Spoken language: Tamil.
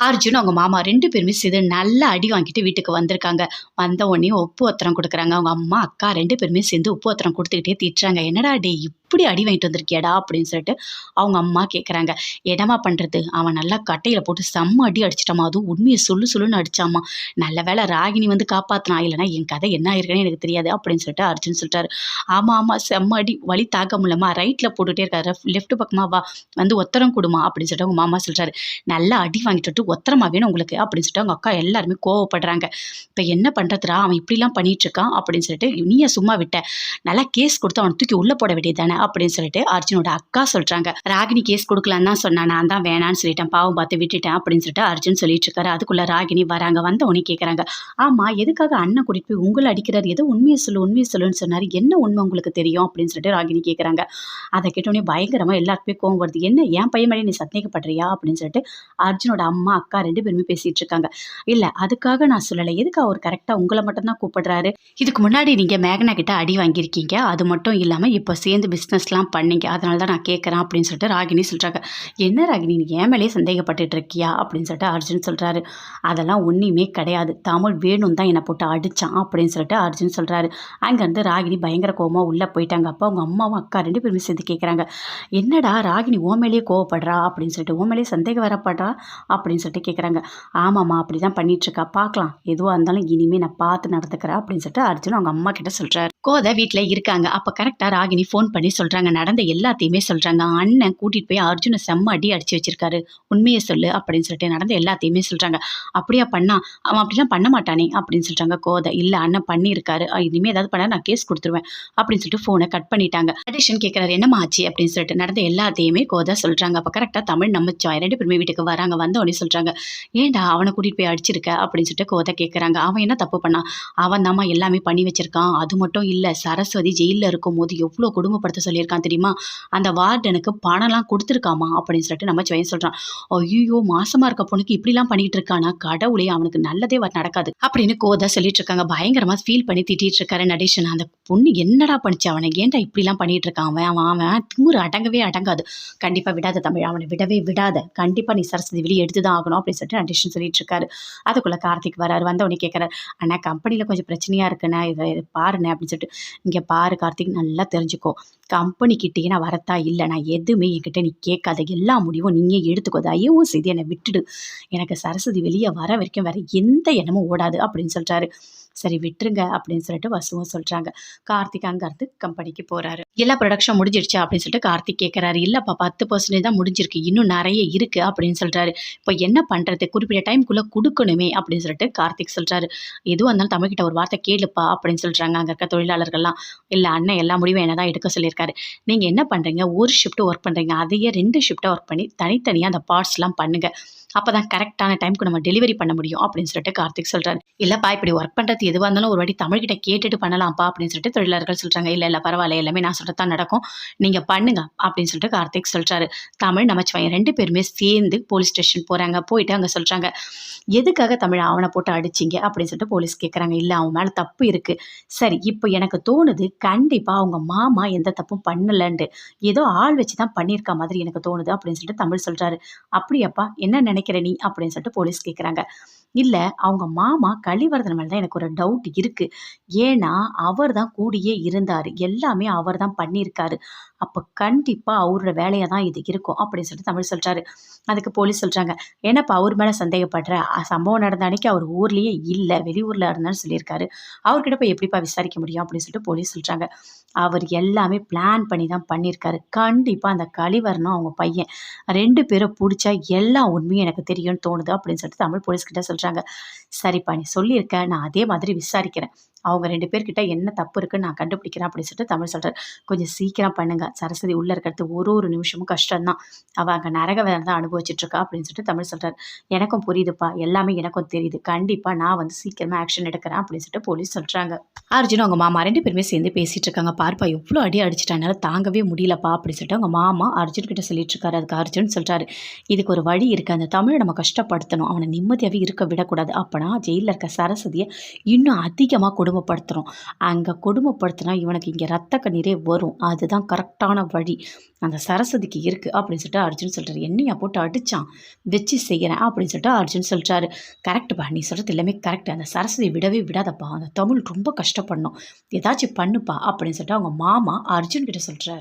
அர்ஜுன் அவங்க மாமா 2 பேருமே சேர்ந்து நல்லா அடி வாங்கிட்டு வீட்டுக்கு வந்திருக்காங்க. வந்த உடனே உப்பு ஒத்தரம் குடுக்குறாங்க. அவங்க அம்மா, அக்கா 2 பேருமே சேர்ந்து உப்பு ஒத்தரம் குடுத்துக்கிட்டே திட்டுறாங்க. "என்னடா டேய் இப்படி அடி வாங்கிட்டு வந்திருக்கியாடா?" அப்படின்னு சொல்லிட்டு அவங்க அம்மா கேட்குறாங்க. "என்னம்மா பண்றது? அவன் நல்லா கட்டையில போட்டு செம்ம அடி அடிச்சுட்டாம்மா. அதுவும் உண்மைய சொல்லு சொல்லுன்னு அடிச்சாம்மா. நல்ல வேளை ராகினி வந்து காப்பாத்துனா. இல்லைன்னா என் கதை என்ன ஆயிருக்குன்னு எனக்கு தெரியாது." அப்படின்னு சொல்லிட்டு அர்ஜுன் சொல்லிட்டாரு. "ஆமா, ஆமா செம்ம அடி. வலி தாங்க முடியலம்மா. ரைட்ல போட்டுட்டே இருக்காரு. லெஃப்ட் பக்கமா வா. வந்து ஒத்தரம் குடும்மா." அப்படின்னு சொல்லிட்டு அவங்க மாமா சொல்றாரு. "நல்லா அடி வாங்கிட்டு வந்துட்டு ஒத்தரமா வேணும் உங்களுக்கு." அப்படின்னு சொல்லிட்டு அவங்க அக்கா எல்லாருமே கோவப்படுறாங்க. "இப்ப என்ன பண்றதுடா? அவன் இப்படிலாம் பண்ணிட்டு இருக்கான்." அப்படின்னு சொல்லிட்டு, "நீ ஏன் சும்மா விட்ட? நல்லா கேஸ் குடுத்து அவன தூக்கி உள்ள போட வேண்டியது தானே." அப்படின்னு சொல்லிட்டு அர்ஜுனோட அக்கா சொல்றாங்க. "ராகினி கேஸ் குடுக்கலான்னு தான் சொன்னா. நான் தான் வேணான்னு சொல்லிட்டேன். பாவம் பார்த்து விட்டுட்டேன்." அப்படின்னு சொல்லிட்டு அர்ஜுன் சொல்லிட்டு இருக்காரு. அதுக்குள்ள ராகினி வராங்க. வந்த உடனே கேட்கறாங்க. "ஆமா, எதுக்காக அண்ணன் கூட்டிட்டு போய் உங்கள அடிக்கிறாரு? ஏதோ உண்மைய சொல்லு, உண்மைய சொல்லுன்னு சொன்னாரு. என்ன உண்மை உங்களுக்கு தெரியும்?" அப்படின்னு சொல்லிட்டு ராகினி கேட்கறாங்க. அத கேட்டோனே பயங்கரமா எல்லாருக்குமே கோவம் வருது. "என்ன என் பையன் மேல நீ சந்தேகப்படுறியா?" அப்படின்னு சொல்லிட்டு அர்ஜுனோட அம்மா, அக்கா 2 பேருமே பேசிட்டு இருக்காங்க. "இல்ல அதுக்காக நான் சொல்லல. எதுக்கு அவர் கரெக்ட்டா உங்கள மட்டும் தான் கூப்பிடுறாரு? இதுக்கு முன்னாடி நீங்க மேகனா கிட்ட அடி வாங்கியிருக்கீங்க. அது மட்டும் இல்லாம இப்ப சேர்ந்து பிசினஸ்லாம் பண்ணீங்க. அதனால தான் நான் கேட்கறேன்." அப்படின்னு சொல்லிட்டு ராகினி சொல்றாங்க. "என்ன ராகினி நீ என் மேலயே சந்தேகப்பட்டுட்டு இருக்கியா?" அப்படின்னு சொல்லிட்டு அர்ஜுன் சொல்றாரு. "அதெல்லாம் ஒண்ணுமே கிடையாது. தமிழ் வேணும் தான் என்ன போட்டு அடிச்சான்." அப்படின்னு சொல்லிட்டு அர்ஜுன் சொல்றாரு. அங்கருந்து ராகினி பயங்கர கோவமா உள்ள போயிட்டாங்க. அப்ப அவங்க அம்மாவும், அக்கா 2 பேருமே சேர்ந்து கேட்கறாங்க. "என்னடா ராகினி உன் மேலயே கோவப்படுறா?" அப்படின்னு சொல்லிட்டு, "உன் மேலயே சந்தேகம் வரப்படுறா?" அப்படின்னு சொல்லிட்டு கேட்குறாங்க. "ஆமாம்மா அப்படிதான் பண்ணிட்டுருக்கா. பார்க்கலாம். எதுவா இருந்தாலும் இனிமே நான் பார்த்து நடந்துக்கிறேன்." அப்படின்னு சொல்லிட்டு அர்ஜுன் அவங்க அம்மா கிட்ட சொல்றாரு. கோதை வீட்ல இருக்காங்க. அப்ப கரெக்ட்டா ராகினி ஃபோன் பண்ணி சொல்றாங்க. நடந்த எல்லாத்தையுமே சொல்றாங்க. "அண்ணன் கூட்டிட்டு போய் அர்ஜுன செம்ம அடி அடிச்சு வச்சிருக்காரு. உண்மைய சொல்லு." அப்படின்னு சொல்லிட்டு நடந்த எல்லாத்தையுமே சொல்றாங்க. "அப்படியா பண்ணா? அவன் அப்படிலாம் பண்ண மாட்டானே." அப்படின்னு சொல்றாங்க கோதை. "இல்ல அண்ணன் பண்ணியிருக்காரு. இனிமே ஏதாவது பண்ணா நான் கேஸ் குடுத்துருவேன்." அப்படின்னு சொல்லிட்டு ஃபோன கட் பண்ணிட்டாங்க. அடிஷன் கேட்குறாரு. "என்னம்மா ஆச்சு?" அப்படின்னு சொல்லிட்டு நடந்த எல்லாத்தையுமே கோதை சொல்றாங்க. அப்ப கரெக்ட்டா தமிழ் நம்மச்சான் 2 பேருமே வீட்டுக்கு வராங்க. வந்த உடனே சொல்றாங்க. "ஏன்டா அவன கூட்டிட்டு போய் அடிச்சிருக்க?" அப்படின்னு சொல்லிட்டு கோதை கேட்குறாங்க. "அவன் என்ன தப்பு பண்ணான்? அவன் தாம்மா எல்லாமே பண்ணி வச்சிருக்கான். அது மட்டும் இல்ல, சரஸ்வதி ஜெயில்ல இருக்கும்போது எவ்ளோ கொடுமைப்படுத்த சொல்லியிருக்கான் தெரியுமா? அந்த வார்டனுக்கு பணம்லாம் குடுத்துருக்காமா." அப்படின்னு சொல்லிட்டு நமச்சிவாயம் சொல்றான். "ஐய்யய்யோ! மாசமா இருக்க பொண்ணுக்கு இப்படிலாம் பண்ணிட்டு இருக்கானா? கடவுளே! அவனுக்கு நல்லதே நடக்காது." அப்படின்னு கோதை சொல்லிட்டு இருக்காங்க. பயங்கரமா ஃபீல் பண்ணி திட்டிட்டு இருக்காரு நடேஷன். "அந்த பொண்ணு என்னடா பண்ணுச்சு அவன? ஏன்டா இப்படிலாம் பண்ணிட்டு இருக்கான் அவன்? அவன் திமிரு அடங்கவே அடங்காது. கண்டிப்பா விடாத தமிழ். அவன விடவே விடாத. கண்டிப்பா நீ சரஸ்வதி வெளிய எடுத்து தான் ஆகணும்." அப்படின்னு சொல்லிட்டு நடேஷன் சொல்லிட்டு இருக்காரு. அதுக்குள்ள கார்த்திக் வராரு. வந்த உடனே கேட்கறாரு. "அண்ணா கம்பெனில கொஞ்சம் பிரச்சனையா இருக்குண்ணே. இத பாருண்ணே." அப்படின்னு சொல்லிட்டு, "இங்க பாரு கார்த்திக் நல்லா தெரிஞ்சுக்கோ. கம்பெனி கிட்டயே நான் வரத்தா இல்ல. நான் எதுவுமே என்கிட்ட நீ கேட்காத. எல்லா முடிவும் நீயே எடுத்துக்கோ. தயவு செய்து என்ன விட்டுடு. எனக்கு சரஸ்வதி வெளிய வர வரைக்கும் வேற எந்த எண்ணமும் ஓடாது." அப்படின்னு சொல்றாரு. "சரி விட்டுருங்க." அப்படின்னு சொல்லிட்டு வசுவும் சொல்றாங்க. கார்த்திக் அங்கருந்து கம்பெனிக்கு போறாரு. "எல்லா ப்ரொடக்ஷன் முடிஞ்சிடுச்சா?" அப்படின்னு சொல்லிட்டு கார்த்திக் கேட்கறாரு. "இல்லப்பா 10% தான் முடிஞ்சிருக்கு. இன்னும் நெறைய இருக்கு." அப்படின்னு சொல்றாரு. "இப்ப என்ன பண்றது? குறிப்பிட்ட டைம்க்குள்ள குடுக்கணுமே." அப்படின்னு சொல்லிட்டு கார்த்திக் சொல்றாரு. "எதுவா இருந்தாலும் தமிழ்கிட்ட ஒரு வார்த்தை கேளுப்பா." அப்படின்னு சொல்றாங்க அங்க இருக்க தொழிலாளர்கள்லாம். "இல்ல அண்ணன் எல்லா முடிவும் என்ன தான் எடுக்க சொல்லியிருக்காரு. நீங்க என்ன பண்றீங்க? ஒரு ஷிஃப்ட் ஒர்க் பண்றீங்க. அதையே 2 ஷிஃப்ட்டா ஒர்க் பண்ணி தனித்தனியா அந்த பார்ட்ஸ்லாம் பண்ணுங்க. அப்பதான் கரெக்ட்டான டைம்க்கு நம்ம டெலிவரி பண்ண முடியும்." அப்படின்னு சொல்லிட்டு கார்த்திக் சொல்றாரு. "இல்லப்பா இப்படி ஒர்க் பண்றது எதுவா இருந்தாலும் ஒரு வாட்டி தமிழ்கிட்ட கேட்டுட்டு பண்ணலாம்ப்பா." அப்படின்னு சொல்லிட்டு தொழிலாளர்கள் சொல்றாங்க. "இல்ல, இல்ல பரவால்ல. எல்லாமே நான் சொல்றது தான் நடக்கும். நீங்க பண்ணுங்க." அப்படின்னு சொல்லிட்டு கார்த்திக் சொல்றாரு. தமிழ், நமச்சிவாயம் 2 பேருமே சேர்ந்து போலீஸ் ஸ்டேஷன் போறாங்க. போயிட்டு அங்க சொல்றாங்க. "எதுக்காக தமிழ் அவன போட்டு அடிச்சீங்க?" அப்படின்னு சொல்லிட்டு போலீஸ் கேட்கறாங்க. "இல்ல அவன் மேல தப்பு இருக்கு." "சரி இப்ப எனக்கு தோணுது கண்டிப்பா அவங்க மாமா எந்த தப்பும் பண்ணலன்ட்டு. ஏதோ ஆள் வச்சு தான் பண்ணியிருக்க மாதிரி எனக்கு தோணுது." அப்படின்னு சொல்லிட்டு தமிழ் சொல்றாரு. "அப்படியாப்பா என்ன நினைக்கிற நீ?" அப்படின்னு சொல்லிட்டு போலீஸ் கேட்கறாங்க. "இல்ல அவங்க மாமா கலிவர்தன் மேல தான் எனக்கு ஒரு டவுட் இருக்கு. ஏன்னா அவர் தான் கூடயே இருந்தாரு. எல்லாமே அவர் தான் பண்ணியிருக்காரு. அப்ப கண்டிப்பா அவரோட வேலையா தான் இது இருக்கும்." அப்படின்னு சொல்லிட்டு தமிழ் சொல்றாரு. அதுக்கு போலீஸ் சொல்றாங்க. "என்னப்பா அவர் மேல சந்தேகப்படுற? சம்பவம் நடந்த அன்னைக்கு அவர் ஊர்லயே இல்ல. வெளியூர்ல இருந்தாருன்னு சொல்லியிருக்காரு. அவர்கிட்ட போய் எப்படிப்பா விசாரிக்க முடியும்?" அப்படின்னு சொல்லிட்டு போலீஸ் சொல்றாங்க. "அவர் எல்லாமே பிளான் பண்ணி தான் பண்ணியிருக்காரு. கண்டிப்பா அந்த கலிவர்னும் அவங்க பையன் 2 பேரும் புடிச்சா எல்லா உண்மையும் எனக்கு தெரியும்னு தோணுது." அப்படின்னு சொல்லிட்டு தமிழ் போலீஸ் கிட்ட சொல்றாங்க. "சரிப்பா நீ சொல்லியிருக்க. நான் அதே மாதிரி விசாரிக்கிறேன். அவங்க 2 பேர்கிட்ட என்ன தப்பு இருக்குன்னு நான் கண்டுபிடிக்கிறேன்." அப்படின்னு சொல்லிட்டு தமிழ் சொல்றாரு. "கொஞ்சம் சீக்கிரம் பண்ணுங்க. சரஸ்வதி உள்ள இருக்கிறது ஒரு நிமிஷமும் கஷ்டம் தான். அவ அங்க நரக வேதனை தான் அனுபவிச்சுட்டு இருக்கா." அப்படின்னு சொல்லிட்டு தமிழ் சொல்றாரு. "எனக்கும் புரியுதுப்பா. எல்லாமே எனக்கும் தெரியுது. கண்டிப்பா நான் வந்து சீக்கிரமா ஆக்ஷன் எடுக்கிறேன்." அப்படின்னு சொல்லிட்டு போலீஸ் சொல்றாங்க. அர்ஜுன் அவங்க மாமா 2 பேருமே சேர்ந்து பேசிட்டு இருக்காங்க. "பாருப்பா எவ்ளோ அடி அடிச்சுட்டான். என்னால தாங்கவே முடியலப்பா." அப்படின்னு சொல்லிட்டு அவங்க மாமா அர்ஜுன் கிட்ட சொல்லிட்டு இருக்காரு. அதுக்கு அர்ஜுன் சொல்றாரு. "இதுக்கு ஒரு வழி இருக்கு. அந்த தமிழ நம்ம கஷ்டப்படுத்தணும். அவன நிம்மதியாவே இருக்க விடக்கூடாது. அப்பனா ஜெயில்ல இருக்க சரஸ்வதிய இன்னும் அதிகமா கொடுமைப்படுத்தணும். அங்க கொடுமைப்படுத்தினா இவனுக்கு இங்க ரத்த கண்ணீரே வரும். அதுதான் கரெக்ட்டா கரெக்டான வழி அந்த சரஸ்வதிக்கு இருக்குது அப்படின்னு சொல்லிட்டு அர்ஜுன் சொல்கிறாரு. என்னையா போட்டு அடித்தான், வச்சு செய்கிறேன் அப்படின்னு சொல்லிட்டு அர்ஜுன் சொல்கிறாரு. கரெக்டுப்பா, நீ சொல்கிறது எல்லாமே கரெக்டு. அந்த சரஸ்வதி விடவே விடாதப்பா, அந்த தமிழ் ரொம்ப கஷ்டப்படணும், ஏதாச்சும் பண்ணுப்பா அப்படின்னு சொல்லிட்டு அவங்க மாமா அர்ஜுன் கிட்ட சொல்கிறாரு.